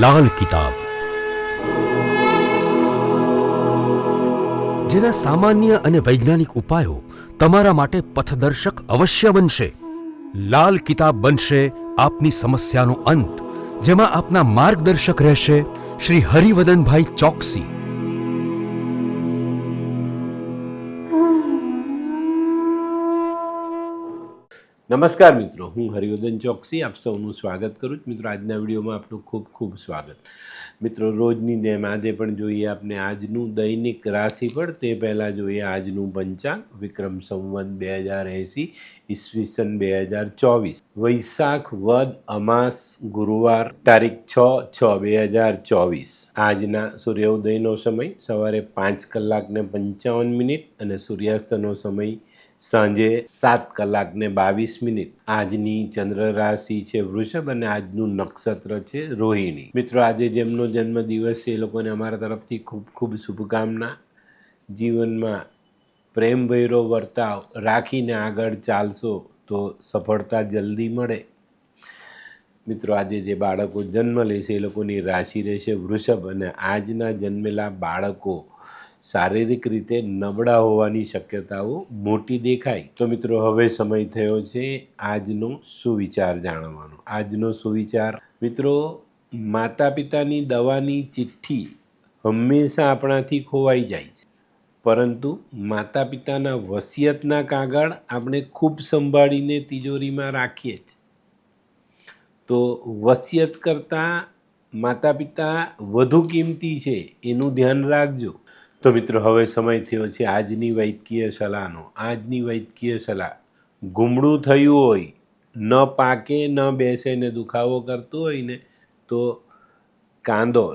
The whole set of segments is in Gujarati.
લાલ કિતાબ, જેના સામાન્ય અને વૈજ્ઞાનિક ઉપાયો તમારા માટે પથદર્શક અવશ્ય બનશે. લાલ કિતાબ બનશે આપની સમસ્યાનો અંત, જેમાં આપના માર્ગદર્શક રહેશે શ્રી હરિવદનભાઈ ચોકસી. નમસ્કાર મિત્રો, હું હરિવર્ધન ચોકસી આપ સૌનું સ્વાગત કરું છું. મિત્રો, આજના વિડીયોમાં આપનું ખૂબ ખૂબ સ્વાગત. મિત્રો, રોજની જેમ આજે પણ જોઈએ આપણે આજનું દૈનિક રાશિફળ. તે પહેલાં જોઈએ આજનું પંચાંગ. વિક્રમ સંવત 2080 ઈસવીસન 2024, વૈશાખ વદ અમાસ ગુરુવાર, તારીખ 6/6/2024. આજના સૂર્યોદયનો સમય સવારે 5:55 અને સૂર્યાસ્તનો સમય સાંજે 7:22. આજની ચંદ્ર રાશિ છે વૃષભ અને આજનું નક્ષત્ર છે રોહિણી. મિત્રો, આજે જેમનો જન્મદિવસ છે એ લોકોને અમારા તરફથી ખૂબ ખૂબ શુભકામના. જીવનમાં પ્રેમભર્યો વર્તાવ રાખીને આગળ ચાલશો તો સફળતા જલ્દી મળે. મિત્રો, આજે જે બાળકો જન્મ લેશે એ લોકોની રાશિ રહેશે વૃષભ અને આજના જન્મેલા બાળકો શારીરિક રીતે નબળા હોવાની શક્યતાઓ મોટી દેખાય. તો મિત્રો, હવે સમય થયો છે આજનો સુવિચાર જાણવાનો. આજનો સુવિચાર મિત્રો, માતા પિતાની દવાની ચિઠ્ઠી હંમેશા આપણાથી ખોવાઈ જાય છે, પરંતુ માતા પિતાના વસિયતના કાગળ આપણે ખૂબ સંભાળીને તિજોરીમાં રાખીએ છીએ. તો વસિયત કરતાં માતા પિતા વધુ કિંમતી છે, એનું ધ્યાન રાખજો. તો મિત્રો, હવે સમય થયો છે આજની વૈદ્યકીય સલાહનો. આજની વૈદ્યકીય સલાહ: ગુમડું થયું હોય, ન પાકે ન બેસે ને દુખાવો કરતો હોય ને તો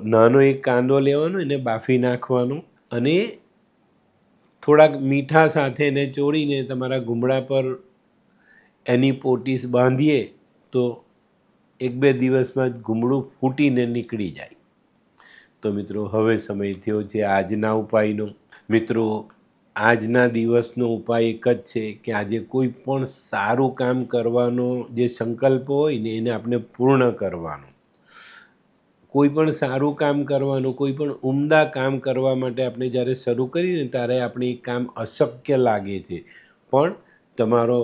નાનો એક કાંદો લેવાનો, એને બાફી નાખવાનો અને થોડાક મીઠા સાથે એને ચોળીને તમારા ગુમડા પર એની પોટીસ બાંધીએ તો 1-2 દિવસમાં જ ગુમડું ફૂટીને નીકળી જાય. તો મિત્રો, હવે સમય થયો છે આજના ઉપાયનો. મિત્રો, આજના દિવસનો ઉપાય એક જ છે કે આજે કોઈ પણ સારું કામ કરવાનો જે સંકલ્પ હોય ને એને આપણે પૂર્ણ કરવાનો. કોઈ પણ સારું કામ કરવાનું, કોઈ પણ ઉમદા કામ કરવા માટે આપણે જ્યારે શરૂ કરીએ ને ત્યારે આપણે એ કામ અશક્ય લાગે છે, પણ તમારો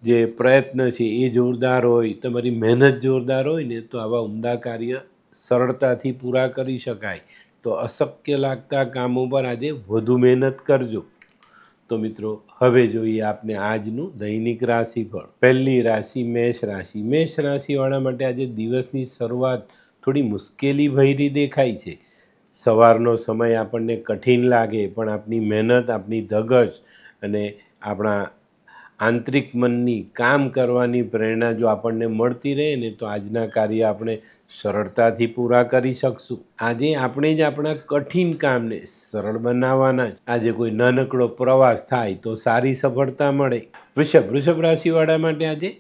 જે પ્રયત્ન છે એ જોરદાર હોય, તમારી મહેનત જોરદાર હોય ને તો આવા ઉમદા કાર્ય સરળતાથી પૂરા કરી શકાય. તો અશક્ય લાગતા કામો પર આજે વધુ મહેનત કરજો. તો મિત્રો, હવે જોઈએ આપણે આજનું દૈનિક રાશિફળ. પહેલી રાશિ મેષ રાશિ. મેષ રાશિવાળા માટે આજે દિવસની શરૂઆત થોડી મુશ્કેલી ભરી દેખાય છે. સવારનો સમય આપણને કઠિન લાગે, પણ આપણી મહેનત, આપણી ધગશ અને આપણા આંતરિક મનની કામ કરવાની પ્રેરણા જો આપણને મળતી રહે ને તો આજના કાર્ય આપણે સરળતાથી પૂરા કરી શકશું. આજે આપણે જ આપણા કઠિન કામને સરળ બનાવવાના જ. આજે કોઈ નાનકડો પ્રવાસ થાય તો સારી સફળતા મળે. વૃષભ રાશિવાળા માટે આજે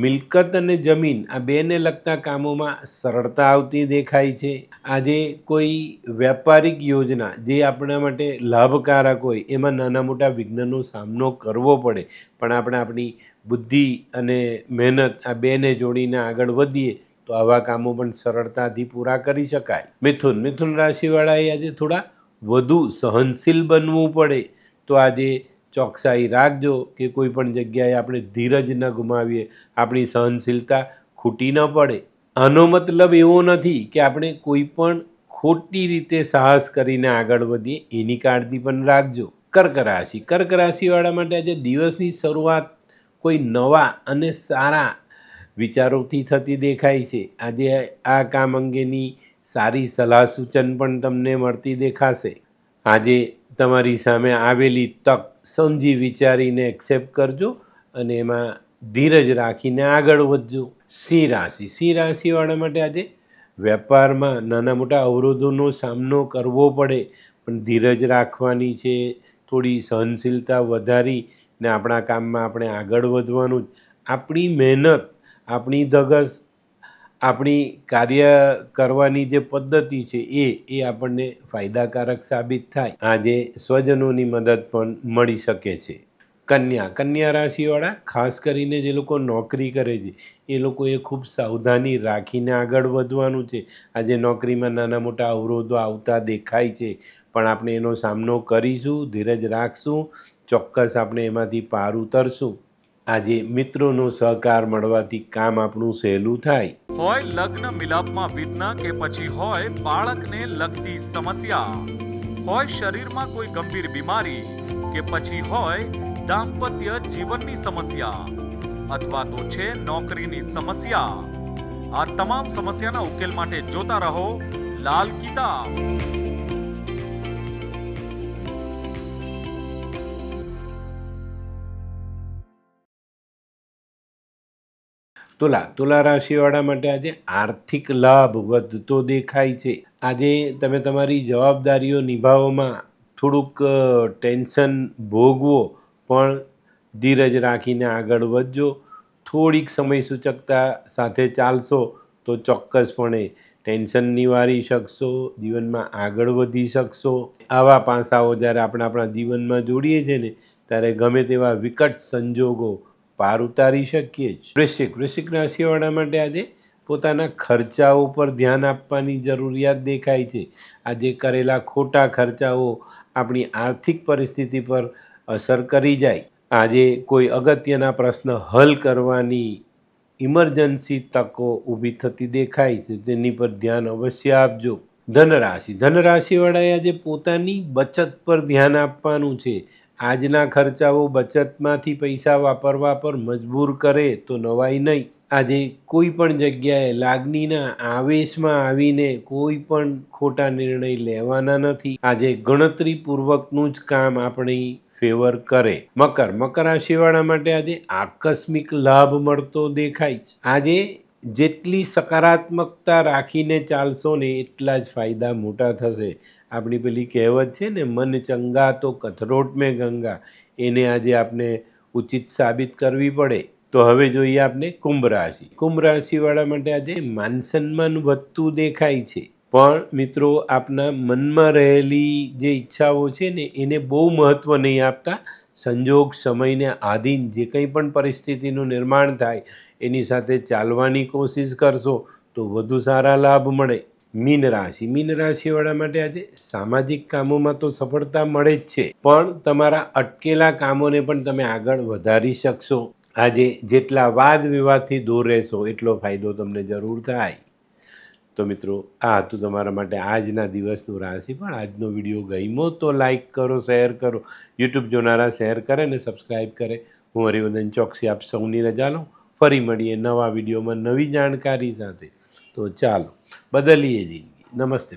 મિલકત અને જમીન આ બેને લગતા કામોમાં સરળતા આવતી દેખાય છે. આજે કોઈ વ્યાપારિક યોજના જે આપણા માટે લાભકારક હોય એમાં નાના મોટા વિઘ્નનો સામનો કરવો પડે, પણ આપણે આપણી બુદ્ધિ અને મહેનત આ બેને જોડીને આગળ વધીએ તો આવા કામો પણ સરળતાથી પૂરા કરી શકાય. મિથુન રાશિવાળાએ આજે થોડા વધુ સહનશીલ બનવું પડે. તો આજે ચોકસાઈ રાખજો કે કોઈ પણ જગ્યાએ આપણે ધીરજ ન ગુમાવીએ, આપણી સહનશીલતા ખૂટી ન પડે. આનો મતલબ એવો નથી કે આપણે કોઈ પણ ખોટી રીતે સાહસ કરીને આગળ વધીએ, એની કાળજી પણ રાખજો. કર્ક રાશિવાળા માટે આજે દિવસની શરૂઆત કોઈ નવા અને સારા વિચારોથી થતી દેખાય છે. આજે આ કામ અંગેની સારી સલાહ સૂચન પણ તમને મળતી દેખાશે. આજે તમારી સામે આવેલી તક સમજી વિચારીને એક્સેપ્ટ કરજો અને એમાં ધીરજ રાખીને આગળ વધજો. સિંહ રાશિવાળા માટે આજે વેપારમાં નાના મોટા અવરોધોનો સામનો કરવો પડે, પણ ધીરજ રાખવાની છે, થોડી સહનશીલતા વધારીને આપણા કામમાં આપણે આગળ વધવાનું જ. આપણી મહેનત, આપણી ધગશ, આપણી કાર્ય કરવાની જે પદ્ધતિ છે એ આપણને ફાયદાકારક સાબિત થાય. આજે સ્વજનોની મદદ પણ મળી શકે છે. કન્યા રાશિવાળા ખાસ કરીને જે લોકો નોકરી કરે છે એ લોકોએ ખૂબ સાવધાની રાખીને આગળ વધવાનું છે. આજે નોકરીમાં નાના મોટા અવરોધો આવતા દેખાય છે, પણ આપણે એનો સામનો કરીશું, ધીરજ રાખશું, ચોક્કસ આપણે એમાંથી પાર ઉતરશું. આજે મિત્રોનો સહકાર મળવાથી કામ આપણું સહેલું થાય. હોય લગ્ન મિલાપમાં વિઘ્ન કે પછી હોય બાળકને લગતી સમસ્યા, હોય શરીરમાં કોઈ ગંભીર બીમારી કે પછી હોય દાંપત્ય જીવનની સમસ્યા અથવા તો છે નોકરીની સમસ્યા, આ તમામ સમસ્યાના ઉકેલ માટે જોતા રહો લાલ કિતાબ. તુલા રાશિવાળા માટે આજે આર્થિક લાભ વધતો દેખાય છે. આજે તમે તમારી જવાબદારીઓ નિભાવવામાં થોડુંક ટેન્શન ભોગવો, પણ ધીરજ રાખીને આગળ વધજો. થોડીક સમય સૂચકતા સાથે ચાલશો તો ચોક્કસપણે ટેન્શન નિવારી શકશો, જીવનમાં આગળ વધી શકશો. આવા પાસાઓ જ્યારે આપણે આપણા જીવનમાં જોડીએ છીએ ને, ત્યારે ગમે તેવા વિકટ સંજોગો પાર ઉતારી શકીએ છીએ. વૃશ્ચિક રાશિવાળા માટે આજે પોતાના ખર્ચાઓ પર ધ્યાન આપવાની જરૂરિયાત દેખાય છે. આજે કરેલા ખોટા ખર્ચાઓ આપણી આર્થિક પરિસ્થિતિ પર અસર કરી જાય. આજે કોઈ અગત્યના પ્રશ્ન હલ કરવાની ઇમરજન્સી તકો ઊભી થતી દેખાય છે, તેની પર ધ્યાન અવશ્ય આપજો. ધનરાશિવાળાએ આજે પોતાની બચત પર ધ્યાન આપવાનું છે. આજના ખર્ચાઓ બચતમાંથી પૈસા વાપરવા પર મજબૂર કરે તો નવાઈ નહીં. આજે કોઈ પણ જગ્યાએ લાગણીના આવેશમાં આવીને કોઈ પણ ખોટા નિર્ણય લેવાના નથી. આજે ગણતરીપૂર્વકનું જ કામ આપણી ફેવર કરે. મકર રાશિવાળા માટે આજે આકસ્મિક લાભ મળતો દેખાય છે. આજે જેટલી સકારાત્મકતા રાખીને ચાલશો ને એટલા જ ફાયદા મોટા થશે. આપણી પેલી કહેવત છે ને, મન ચંગા તો કથરોટ મેં ગંગા, એને આજે આપણે ઉચિત સાબિત કરવી પડે. તો હવે જોઈએ આપણે કુંભ રાશિવાળા માટે આજે માન સન્માન વધતું દેખાય છે. પણ મિત્રો, આપના મનમાં રહેલી જે ઈચ્છાઓ છે ને એને બહુ મહત્ત્વ નહીં આપતા. સંજોગ સમયને આધીન જે કંઈ પણ પરિસ્થિતિનું નિર્માણ થાય એની સાથે ચાલવાની કોશિશ કરશો તો વધુ સારા લાભ મળે. મીન રાશિવાળા માટે આજે સામાજિક કામોમાં તો સફળતા મળે જ છે, પણ તમારા અટકેલા કામોને પણ તમે આગળ વધારી શકશો. આજે જેટલા વાદ વિવાદથી દૂર રહેશો એટલો ફાયદો તમને જરૂર થાય. તો મિત્રો, આ હતું તમારા માટે આજના દિવસનું રાશિફળ. આજનો વિડીયો ગમ્યો તો લાઈક કરો, શેર કરો. યુટ્યુબ જોનારા શેર કરે ને સબસ્ક્રાઈબ કરે. હું હરિવર્ધન ચોકસી આપ સૌની રજા લઉં. ફરી મળીએ નવા વિડીયોમાં નવી જાણકારી સાથે. તો ચાલો, બદલીએ જિંદગી. નમસ્તે.